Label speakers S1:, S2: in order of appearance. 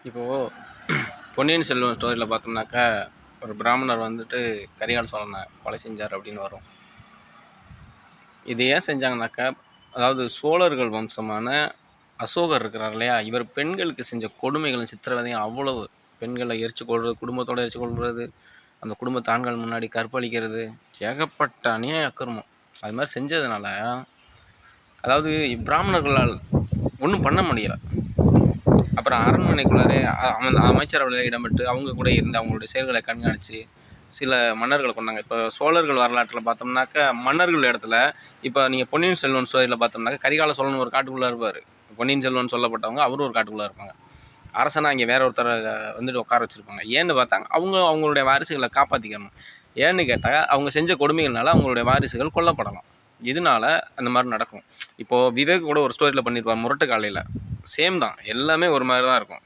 S1: இப்போது பொன்னியின் செல்வன் ஸ்டோரியில் பார்த்தோம்னாக்கா ஒரு பிராமணர் வந்துட்டு கரிகால சோழனை கொலை செஞ்சார் அப்படின்னு வரும். இது ஏன் செஞ்சாங்கனாக்கா, அதாவது சோழர்கள் வம்சமான அசோகர் இருக்கிறார் இல்லையா, இவர் பெண்களுக்கு செஞ்ச கொடுமைகளும் சித்திரவதையும் அவ்வளவு. பெண்களை எரிச்சு கொள்வது, குடும்பத்தோடு எரிச்சு கொள்வது, அந்த குடும்பத்து ஆண்கள் முன்னாடி கற்பழிக்கிறது, ஏகப்பட்ட அநியாய அக்கிரமம் அது மாதிரி செஞ்சதுனால, அதாவது பிராமணர்களால் ஒன்றும் பண்ண முடியலை. அப்புறம் அரண்மனைக்குள்ளாரே அமைச்சரவையில் இடம்பெற்று அவங்க கூட இருந்து அவங்களுடைய செயல்களை கண்காணித்து சில மன்னர்களை கொண்டாங்க. இப்போ சோழர்கள் வரலாற்றில் பார்த்தோம்னாக்கா மன்னர்கள் இடத்துல இப்போ நீங்கள் பொன்னியின் செல்வன் ஸ்டோரியில் பார்த்தோம்னாக்கா கரிகால சோழன் ஒரு காட்டுக்குள்ளே இருப்பார். பொன்னியின் செல்வன் சொல்லப்பட்டவங்க அவரும் ஒரு காட்டுக்குள்ளே இருப்பாங்க. அரசனாக இங்கே வேற ஒருத்தரை வந்துட்டு உட்கார வச்சுருப்பாங்க. ஏன்னு பார்த்தாங்க அவங்களுடைய வாரிசுகளை காப்பாற்றிக்கணும். ஏன்னு கேட்டால் அவங்க செஞ்ச கொடுமைகள்னால அவங்களுடைய வாரிசுகள் கொல்லப்படலாம். இதனால அந்த மாதிரி நடக்கும். இப்போது விவேக் கூட ஒரு ஸ்டோரியில் பண்ணியிருப்பார் முரட்டு காலையில். சேம் தான், எல்லாமே ஒரு மாதிரி தான் இருக்கும்.